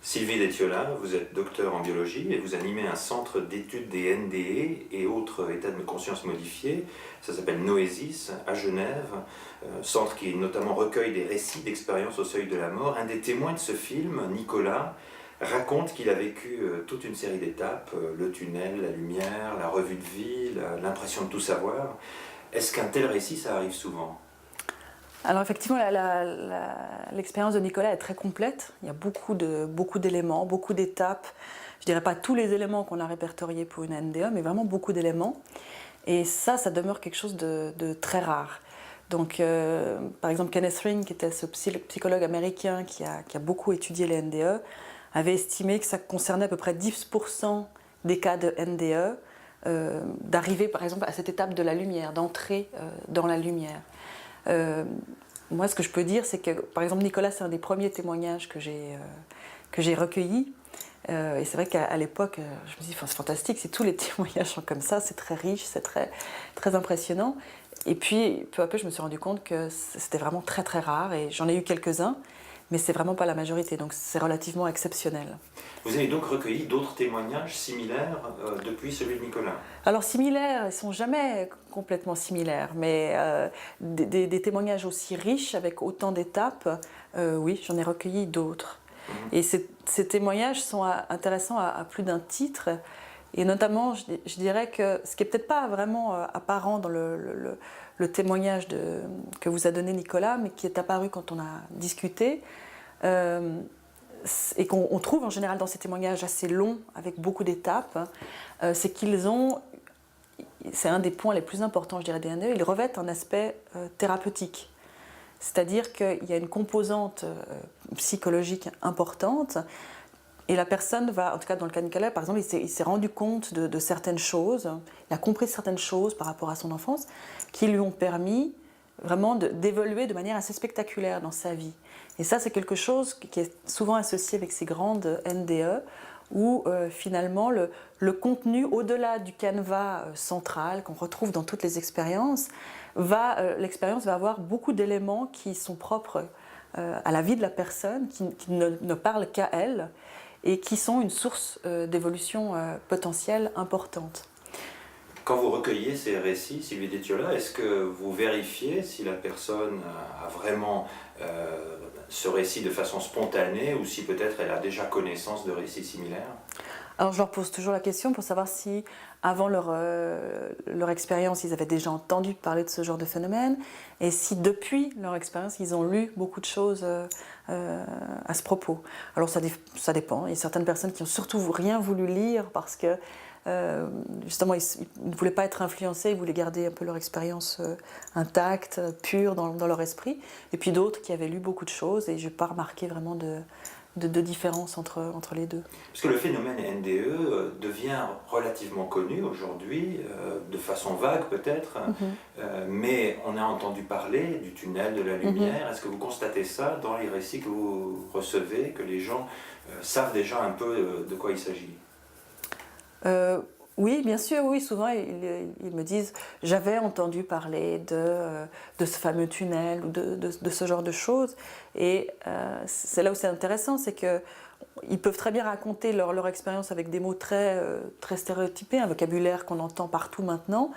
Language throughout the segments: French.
Sylvie Détiola, vous êtes docteur en biologie et vous animez un centre d'études des NDE et autres états de conscience modifiés. Ça s'appelle Noésis à Genève, centre qui notamment recueille des récits d'expériences au seuil de la mort. Un des témoins de ce film, Nicolas, raconte qu'il a vécu toute une série d'étapes, le tunnel, la lumière, la revue de vie, l'impression de tout savoir. Est-ce qu'un tel récit, ça arrive souvent ? Alors effectivement, l'expérience de Nicolas est très complète. Il y a beaucoup d'éléments, beaucoup d'étapes. Je dirais pas tous les éléments qu'on a répertoriés pour une NDE, mais vraiment beaucoup d'éléments. Et ça demeure quelque chose de très rare. Donc, par exemple, Kenneth Ring, qui était ce psychologue américain qui a beaucoup étudié les NDE, avait estimé que ça concernait à peu près 10% des cas de NDE, d'arriver par exemple à cette étape de la lumière, d'entrer dans la lumière. Moi, ce que je peux dire, c'est que, par exemple, Nicolas, c'est un des premiers témoignages que j'ai recueillis. Et c'est vrai qu'à l'époque, je me dis, c'est fantastique, si tous les témoignages sont comme ça, c'est très riche, c'est très, très impressionnant. Et puis, peu à peu, je me suis rendu compte que c'était vraiment très, très rare. Et j'en ai eu quelques-uns, mais c'est vraiment pas la majorité, donc c'est relativement exceptionnel. Vous avez donc recueilli d'autres témoignages similaires depuis celui de Nicolas? Alors similaires, ils ne sont jamais complètement similaires, mais des témoignages aussi riches, avec autant d'étapes, oui, j'en ai recueilli d'autres. Et ces témoignages sont intéressants à plus d'un titre, et notamment, je dirais que ce qui n'est peut-être pas vraiment apparent dans le témoignage que vous a donné Nicolas, mais qui est apparu quand on a discuté, et qu'on trouve en général dans ces témoignages assez longs, avec beaucoup d'étapes, c'est qu'ils ont, c'est un des points les plus importants, je dirais, des NDE, ils revêtent un aspect thérapeutique. C'est-à-dire qu'il y a une composante psychologique importante, et la personne va, en tout cas dans le cas de Nicolas, par exemple, il s'est rendu compte de certaines choses, il a compris certaines choses par rapport à son enfance, qui lui ont permis vraiment d'évoluer de manière assez spectaculaire dans sa vie. Et ça, c'est quelque chose qui est souvent associé avec ces grandes NDE, où finalement le contenu, au-delà du canevas central qu'on retrouve dans toutes les expériences, l'expérience va avoir beaucoup d'éléments qui sont propres à la vie de la personne, qui ne parlent qu'à elle, et qui sont une source d'évolution potentielle importante. Quand vous recueillez ces récits, Sylvie Détiola, est-ce que vous vérifiez si la personne a vraiment ce récit de façon spontanée ou si peut-être elle a déjà connaissance de récits similaires? Alors je leur pose toujours la question pour savoir si, avant leur expérience, ils avaient déjà entendu parler de ce genre de phénomène, et si depuis leur expérience, ils ont lu beaucoup de choses à ce propos. Alors ça dépend. Il y a certaines personnes qui n'ont surtout rien voulu lire parce que justement ils ne voulaient pas être influencés, ils voulaient garder un peu leur expérience intacte, pure dans leur esprit, et puis d'autres qui avaient lu beaucoup de choses, et je n'ai pas remarqué vraiment de différence entre les deux. Parce que le phénomène NDE devient relativement connu aujourd'hui, de façon vague peut-être, mais on a entendu parler du tunnel de la lumière. Est-ce que vous constatez ça dans les récits que vous recevez, que les gens savent déjà un peu de quoi il s'agit? Oui, bien sûr, oui. Souvent, ils me disent « j'avais entendu parler de ce fameux tunnel » ou de ce genre de choses. Et c'est là où c'est intéressant, c'est qu'ils peuvent très bien raconter leur expérience avec des mots très, très stéréotypés, un vocabulaire qu'on entend partout maintenant.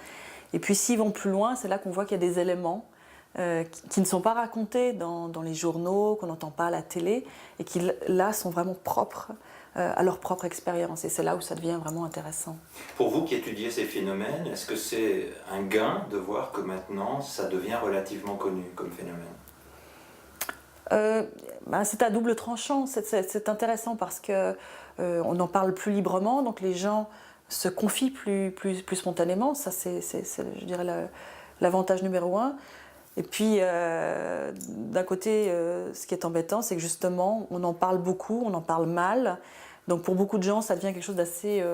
Et puis s'ils vont plus loin, c'est là qu'on voit qu'il y a des éléments qui ne sont pas racontés dans les journaux, qu'on n'entend pas à la télé, et qui là sont vraiment propres à leur propre expérience. Et c'est là où ça devient vraiment intéressant. Pour vous qui étudiez ces phénomènes, est-ce que c'est un gain de voir que maintenant ça devient relativement connu comme phénomène? C'est à double tranchant. C'est intéressant parce que on en parle plus librement, donc les gens se confient plus spontanément. Ça, c'est je dirais, l'avantage numéro un. Et puis, d'un côté, ce qui est embêtant, c'est que justement, on en parle beaucoup, on en parle mal. Donc pour beaucoup de gens, ça devient quelque chose d'assez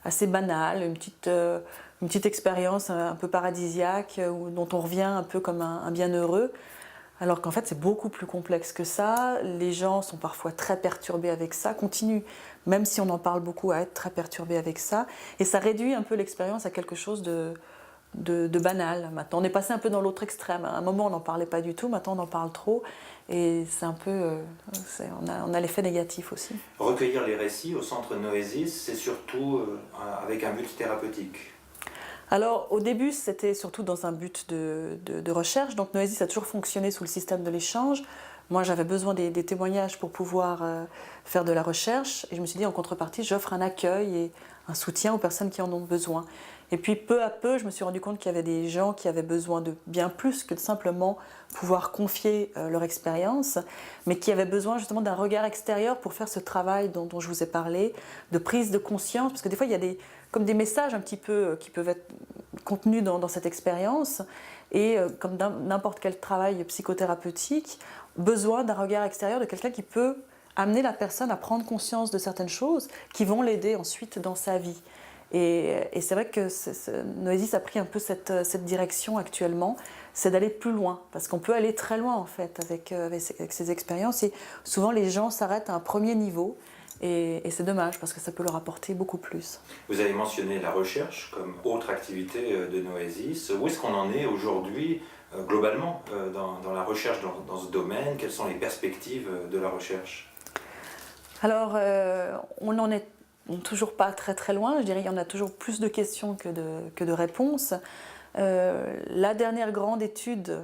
assez banal, une petite expérience un peu paradisiaque, dont on revient un peu comme un bienheureux. Alors qu'en fait, c'est beaucoup plus complexe que ça. Les gens sont parfois très perturbés avec ça, continuent, même si on en parle beaucoup, à être très perturbés avec ça. Et ça réduit un peu l'expérience à quelque chose de banal. Maintenant, on est passé un peu dans l'autre extrême. À un moment, on n'en parlait pas du tout, maintenant, on en parle trop. Et c'est un peu. On a l'effet négatif aussi. Recueillir les récits au centre Noesis, c'est surtout avec un but thérapeutique. Alors, au début, c'était surtout dans un but de recherche. Donc, Noesis a toujours fonctionné sous le système de l'échange. Moi, j'avais besoin des témoignages pour pouvoir faire de la recherche. Et je me suis dit, en contrepartie, j'offre un accueil et un soutien aux personnes qui en ont besoin. Et puis, peu à peu, je me suis rendu compte qu'il y avait des gens qui avaient besoin de bien plus que de simplement pouvoir confier leur expérience, mais qui avaient besoin justement d'un regard extérieur pour faire ce travail dont je vous ai parlé, de prise de conscience. Parce que des fois, il y a comme des messages un petit peu qui peuvent être contenus dans cette expérience. Et comme n'importe quel travail psychothérapeutique, besoin d'un regard extérieur de quelqu'un qui peut amener la personne à prendre conscience de certaines choses qui vont l'aider ensuite dans sa vie. Et c'est vrai que Noesis a pris un peu cette direction actuellement, c'est d'aller plus loin, parce qu'on peut aller très loin en fait avec ces expériences, et souvent les gens s'arrêtent à un premier niveau, et c'est dommage parce que ça peut leur apporter beaucoup plus. Vous avez mentionné la recherche comme autre activité de Noesis. Où est-ce qu'on en est aujourd'hui globalement dans la recherche dans ce domaine? Quelles sont les perspectives de la recherche? Alors, on n'en est toujours pas très très loin, je dirais qu'il y en a toujours plus de questions que de réponses. La dernière grande étude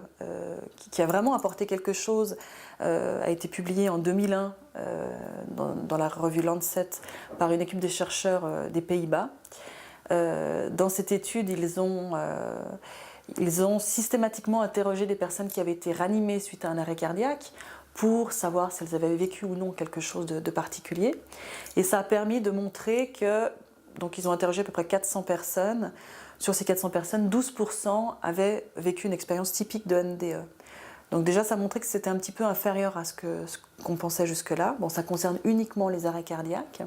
qui a vraiment apporté quelque chose a été publiée en 2001 dans la revue Lancet par une équipe de chercheurs des Pays-Bas. Dans cette étude, ils ont systématiquement interrogé des personnes qui avaient été ranimées suite à un arrêt cardiaque pour savoir si elles avaient vécu ou non quelque chose de particulier. Et ça a permis de montrer que, donc ils ont interrogé à peu près 400 personnes. Sur ces 400 personnes, 12% avaient vécu une expérience typique de NDE. Donc déjà, ça montrait que c'était un petit peu inférieur à ce qu'on pensait jusque-là. Bon, ça concerne uniquement les arrêts cardiaques,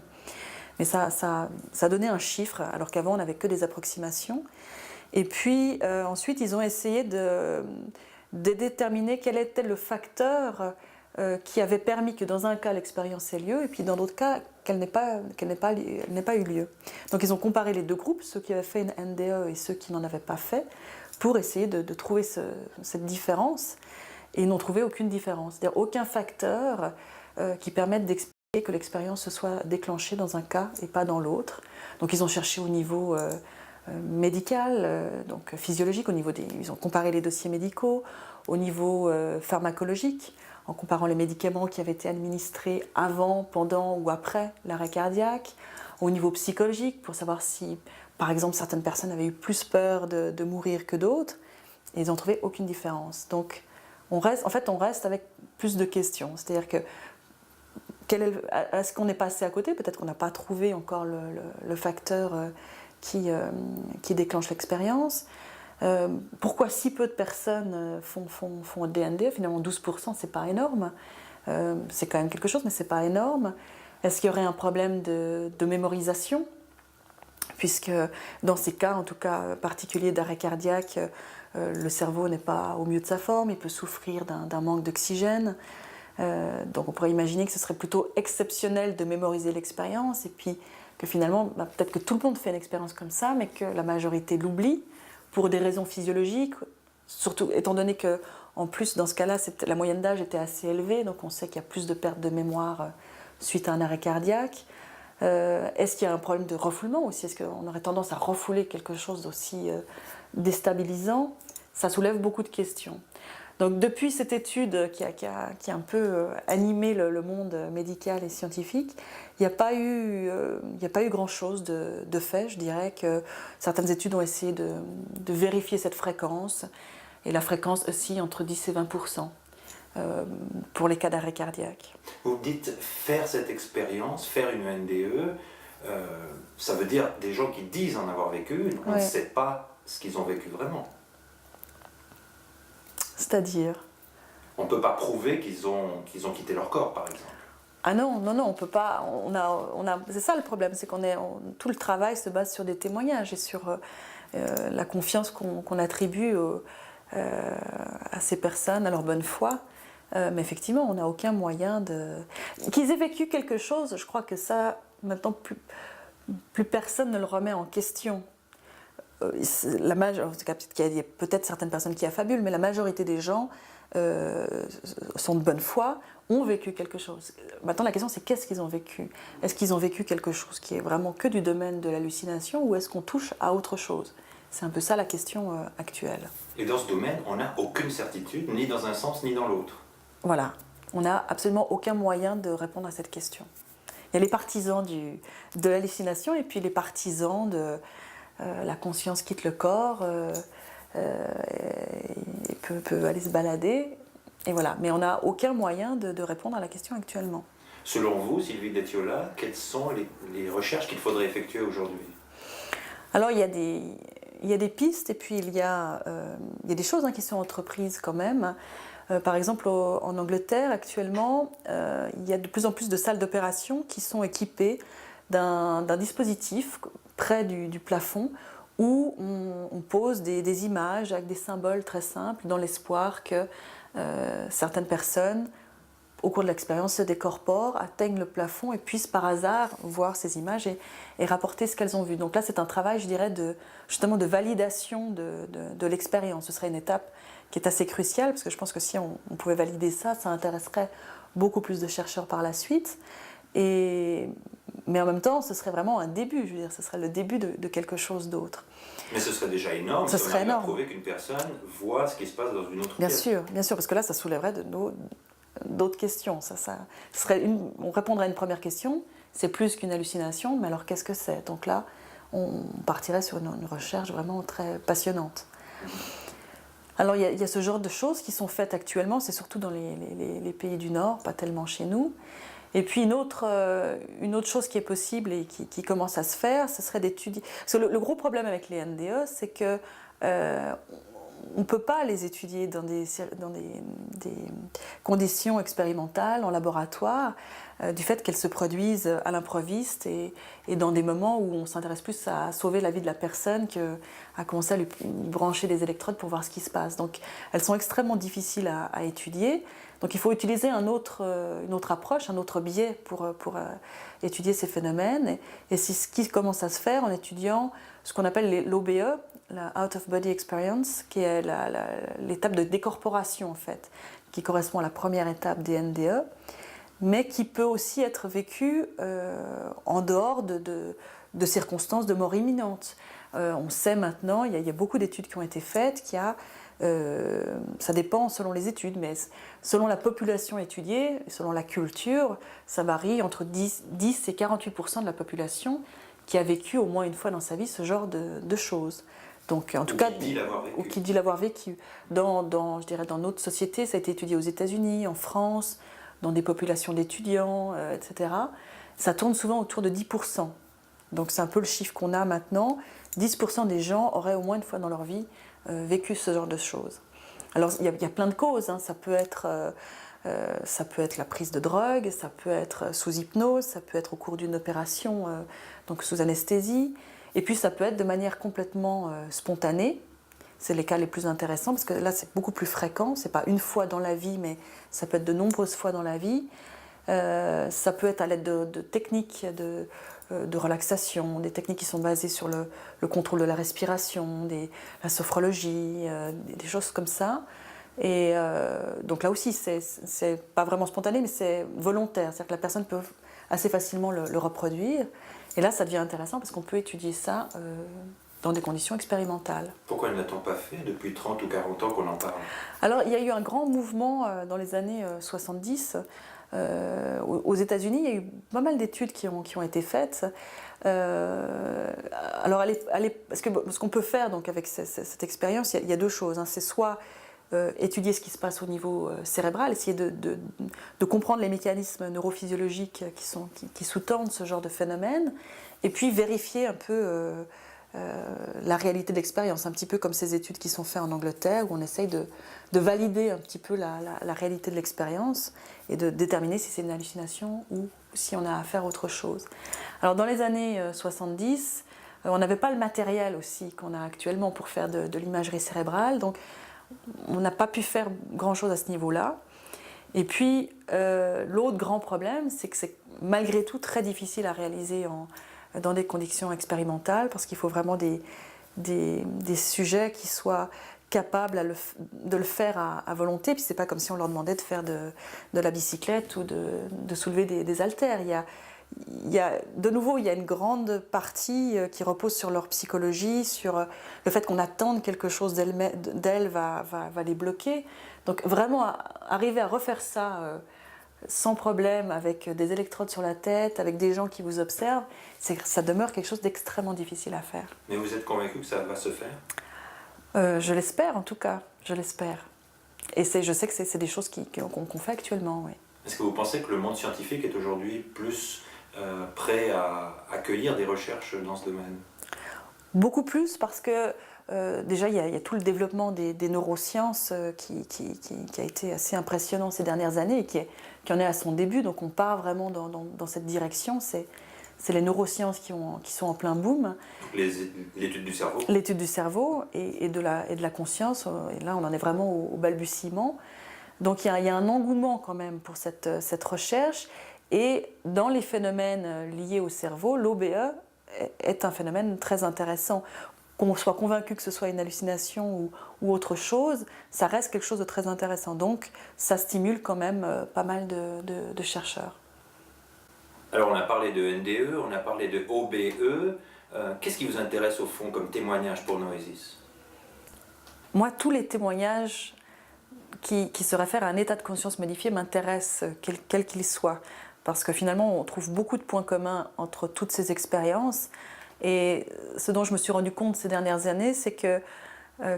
mais ça donnait un chiffre, alors qu'avant, on n'avait que des approximations. Et puis, ensuite, ils ont essayé de déterminer quel était le facteur qui avait permis que dans un cas l'expérience ait lieu et puis dans d'autres cas qu'elle n'ait pas eu lieu. Donc ils ont comparé les deux groupes, ceux qui avaient fait une NDE et ceux qui n'en avaient pas fait, pour essayer de trouver cette différence, et ils n'ont trouvé aucune différence, c'est-à-dire aucun facteur qui permette d'expliquer que l'expérience se soit déclenchée dans un cas et pas dans l'autre. Donc ils ont cherché au niveau médical, donc physiologique, ils ont comparé les dossiers médicaux, au niveau pharmacologique, en comparant les médicaments qui avaient été administrés avant, pendant ou après l'arrêt cardiaque, au niveau psychologique, pour savoir si, par exemple, certaines personnes avaient eu plus peur de mourir que d'autres, et ils n'ont trouvé aucune différence. Donc, on reste avec plus de questions. C'est-à-dire que, est-ce qu'on est passé à côté? Peut-être qu'on n'a pas trouvé encore le facteur qui déclenche l'expérience. Pourquoi si peu de personnes font des NDE? Finalement 12%, c'est pas énorme, c'est quand même quelque chose, mais c'est pas énorme. Est-ce qu'il y aurait un problème de mémorisation? Puisque dans ces cas, en tout cas particuliers d'arrêt cardiaque, le cerveau n'est pas au mieux de sa forme, il peut souffrir d'un manque d'oxygène. Donc on pourrait imaginer que ce serait plutôt exceptionnel de mémoriser l'expérience, et puis que finalement, peut-être que tout le monde fait une expérience comme ça, mais que la majorité l'oublie, pour des raisons physiologiques, surtout étant donné que, en plus, dans ce cas-là, la moyenne d'âge était assez élevée, donc on sait qu'il y a plus de pertes de mémoire suite à un arrêt cardiaque. Est-ce qu'il y a un problème de refoulement aussi? Est-ce qu'on aurait tendance à refouler quelque chose d'aussi déstabilisant? Ça soulève beaucoup de questions. Donc depuis cette étude qui a un peu animé le monde médical et scientifique, il n'y a pas eu grand-chose de fait. Je dirais que certaines études ont essayé de vérifier cette fréquence, et la fréquence oscille entre 10 et 20% pour les cas d'arrêt cardiaque. Vous dites faire cette expérience, faire une NDE, ça veut dire des gens qui disent en avoir vécu une, on ne sait pas ce qu'ils ont vécu vraiment. C'est-à-dire? On ne peut pas prouver qu'ils ont quitté leur corps, par exemple. Ah non, on peut pas. C'est ça le problème, c'est tout le travail se base sur des témoignages et sur la confiance qu'on attribue à ces personnes, à leur bonne foi. Mais effectivement, on n'a aucun moyen qu'ils aient vécu quelque chose. Je crois que ça, maintenant, plus personne ne le remet en question. il y a peut-être certaines personnes qui affabulent, mais la majorité des gens sont de bonne foi, ont vécu quelque chose. Maintenant, la question, c'est qu'est-ce qu'ils ont vécu? Est-ce qu'ils ont vécu quelque chose qui est vraiment que du domaine de l'hallucination, ou est-ce qu'on touche à autre chose? C'est un peu ça la question actuelle. Et dans ce domaine, on n'a aucune certitude, ni dans un sens, ni dans l'autre. Voilà, on n'a absolument aucun moyen de répondre à cette question. Il y a les partisans de l'hallucination et puis les partisans de la conscience quitte le corps, et peut aller se balader, et voilà. Mais on n'a aucun moyen de répondre à la question actuellement. Selon vous, Sylvie Detiola, quelles sont les recherches qu'il faudrait effectuer aujourd'hui? Alors il y a des pistes, et puis il y a des choses qui sont entreprises quand même. Par exemple, en Angleterre, actuellement, il y a de plus en plus de salles d'opération qui sont équipées d'un dispositif près du plafond où on pose des images avec des symboles très simples dans l'espoir que certaines personnes, au cours de l'expérience, se décorporent, atteignent le plafond et puissent par hasard voir ces images et rapporter ce qu'elles ont vu. Donc là, c'est un travail, je dirais, justement de validation de l'expérience. Ce serait une étape qui est assez cruciale, parce que je pense que si on pouvait valider ça, ça intéresserait beaucoup plus de chercheurs par la suite. Mais en même temps, ce serait vraiment un début, je veux dire, ce serait le début de quelque chose d'autre. Mais ce serait déjà énorme ce si serait on arrive à énorme. prouver qu'une personne voit ce qui se passe dans une autre Bien pièce. sûr, parce que là, ça soulèverait d'autres questions. On répondrait à une première question, c'est plus qu'une hallucination, mais alors qu'est-ce que c'est? Donc là, on partirait sur une recherche vraiment très passionnante. Alors il y a ce genre de choses qui sont faites actuellement, c'est surtout dans les pays du Nord, pas tellement chez nous. Et puis une autre chose qui est possible et qui commence à se faire, ce serait d'étudier. Parce que le gros problème avec les NDE, c'est que on ne peut pas les étudier dans des conditions expérimentales, en laboratoire, du fait qu'elles se produisent à l'improviste et dans des moments où on s'intéresse plus à sauver la vie de la personne qu'à commencer à lui brancher des électrodes pour voir ce qui se passe. Donc elles sont extrêmement difficiles à étudier. Donc il faut utiliser une autre approche, un autre biais pour étudier ces phénomènes. Et c'est ce qui commence à se faire en étudiant ce qu'on appelle l'OBE, la Out of Body Experience, qui est l'étape de décorporation en fait, qui correspond à la première étape des NDE, mais qui peut aussi être vécue en dehors de circonstances de mort imminente. On sait maintenant, il y a beaucoup d'études qui ont été faites, ça dépend selon les études, mais selon la population étudiée, selon la culture, ça varie entre 10 et 48% de la population qui a vécu au moins une fois dans sa vie ce genre de choses. Donc, en tout cas, ou qui dit l'avoir vécu. Je dirais dans notre société, ça a été étudié aux États-Unis, en France, dans des populations d'étudiants, etc. Ça tourne souvent autour de 10%. Donc c'est un peu le chiffre qu'on a maintenant. 10% des gens auraient au moins une fois dans leur vie vécu ce genre de choses. Alors il y a plein de causes. Ça peut être la prise de drogue, ça peut être sous hypnose, ça peut être au cours d'une opération, donc sous anesthésie. Et puis ça peut être de manière complètement spontanée. C'est les cas les plus intéressants parce que là c'est beaucoup plus fréquent. C'est pas une fois dans la vie, mais ça peut être de nombreuses fois dans la vie. Ça peut être à l'aide de techniques de relaxation, des techniques qui sont basées sur le contrôle de la respiration, la sophrologie, des choses comme ça. Et donc là aussi, c'est pas vraiment spontané, mais c'est volontaire. C'est-à-dire que la personne peut assez facilement le reproduire. Et là, ça devient intéressant parce qu'on peut étudier ça dans des conditions expérimentales. Pourquoi ne l'a-t-on pas fait depuis 30 ou 40 ans qu'on en parle? Alors, il y a eu un grand mouvement dans les années 70. Aux États-Unis, il y a eu pas mal d'études qui ont été faites. Alors, ce qu'on peut faire donc, avec cette expérience, il y a deux choses. C'est soit étudier ce qui se passe au niveau cérébral, essayer de comprendre les mécanismes neurophysiologiques qui sous-tendent ce genre de phénomène, et puis vérifier un peu la réalité de l'expérience, un petit peu comme ces études qui sont faites en Angleterre, où on essaye de valider un petit peu la réalité de l'expérience et de déterminer si c'est une hallucination ou si on a affaire à autre chose. Alors dans les années 70, on n'avait pas le matériel aussi qu'on a actuellement pour faire de l'imagerie cérébrale, donc on n'a pas pu faire grand-chose à ce niveau-là. Et puis l'autre grand problème, c'est que c'est malgré tout très difficile à réaliser dans des conditions expérimentales, parce qu'il faut vraiment des des sujets qui soient capables de le faire à volonté. Puis c'est pas comme si on leur demandait de faire de la bicyclette ou de soulever des haltères. De nouveau, il y a une grande partie qui repose sur leur psychologie, sur le fait qu'on attende quelque chose d'elles va les bloquer. Donc vraiment, arriver à refaire ça sans problème, avec des électrodes sur la tête, avec des gens qui vous observent, ça demeure quelque chose d'extrêmement difficile à faire. Mais vous êtes convaincu que ça va se faire? Je l'espère en tout cas, je l'espère. Et je sais que c'est des choses qu'on fait actuellement, oui. Est-ce que vous pensez que le monde scientifique est aujourd'hui plus prêt à accueillir des recherches dans ce domaine? Beaucoup plus parce que déjà il y a tout le développement des neurosciences qui a été assez impressionnant ces dernières années et qui en est à son début, donc on part vraiment dans cette direction. C'est les neurosciences qui sont en plein boom. L'étude du cerveau? L'étude du cerveau et de la conscience, et là on en est vraiment au balbutiement. Donc il y a un engouement quand même pour cette recherche, et dans les phénomènes liés au cerveau, l'OBE est un phénomène très intéressant. Qu'on soit convaincu que ce soit une hallucination ou autre chose, ça reste quelque chose de très intéressant. Donc ça stimule quand même pas mal de chercheurs. Alors on a parlé de NDE, on a parlé de OBE. Qu'est-ce qui vous intéresse au fond comme témoignage pour Noesis? Moi, tous les témoignages qui se réfèrent à un état de conscience modifié m'intéressent, quel qu'il soit. Parce que finalement, on trouve beaucoup de points communs entre toutes ces expériences. Et ce dont je me suis rendu compte ces dernières années, c'est que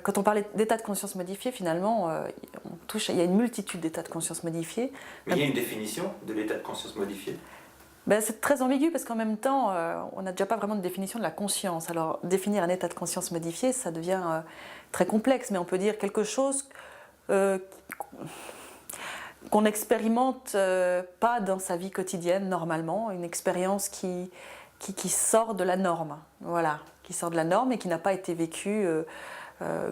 quand on parle d'état de conscience modifié, finalement, il y a une multitude d'états de conscience modifiés. Mais il y a une définition de l'état de conscience modifié? C'est très ambigu parce qu'en même temps, on n'a déjà pas vraiment de définition de la conscience. Alors, définir un état de conscience modifié, ça devient très complexe, mais on peut dire quelque chose qu'on n'expérimente pas dans sa vie quotidienne normalement, une expérience qui sort de la norme, voilà, qui sort de la norme et qui n'a pas été vécue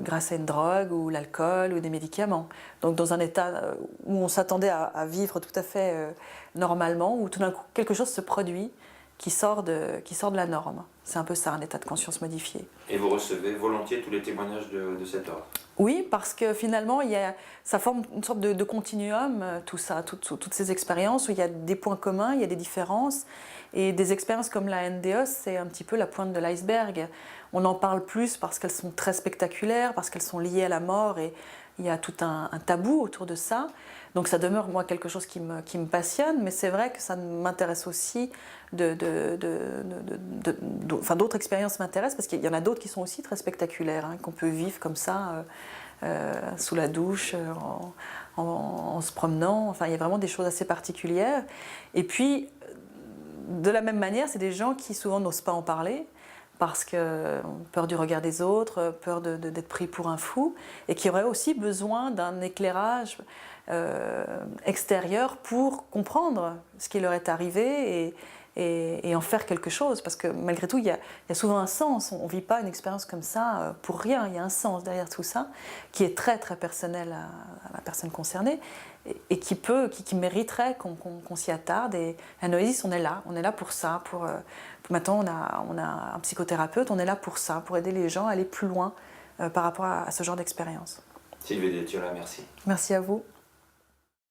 grâce à une drogue ou l'alcool ou des médicaments. Donc dans un état où on s'attendait à vivre tout à fait normalement, où tout d'un coup quelque chose se produit qui sort de la norme. C'est un peu ça, un état de conscience modifié. Et vous recevez volontiers tous les témoignages de cet ordre? Oui, parce que finalement, ça forme une sorte de continuum, tout ça, toutes ces expériences où il y a des points communs, il y a des différences. Et des expériences comme la NDE, c'est un petit peu la pointe de l'iceberg. On en parle plus parce qu'elles sont très spectaculaires, parce qu'elles sont liées à la mort, et il y a tout un tabou autour de ça. Donc ça demeure, moi, quelque chose qui me passionne, mais c'est vrai que ça m'intéresse aussi, d'autres expériences m'intéressent, parce qu'il y en a d'autres qui sont aussi très spectaculaires, hein, qu'on peut vivre comme ça, sous la douche, en se promenant. Enfin, il y a vraiment des choses assez particulières. Et puis, de la même manière, c'est des gens qui souvent n'osent pas en parler, parce que peur du regard des autres, peur d'être pris pour un fou, et qui auraient aussi besoin d'un éclairage extérieur pour comprendre ce qui leur est arrivé et en faire quelque chose. Parce que malgré tout, il y a souvent un sens. On ne vit pas une expérience comme ça pour rien. Il y a un sens derrière tout ça qui est très très personnel à la personne concernée et qui mériterait qu'on s'y attarde. Et à Noesis, on est là pour ça. Maintenant, on a un psychothérapeute, on est là pour ça, pour aider les gens à aller plus loin par rapport à ce genre d'expérience. Sylvie Détiola, merci. Merci à vous.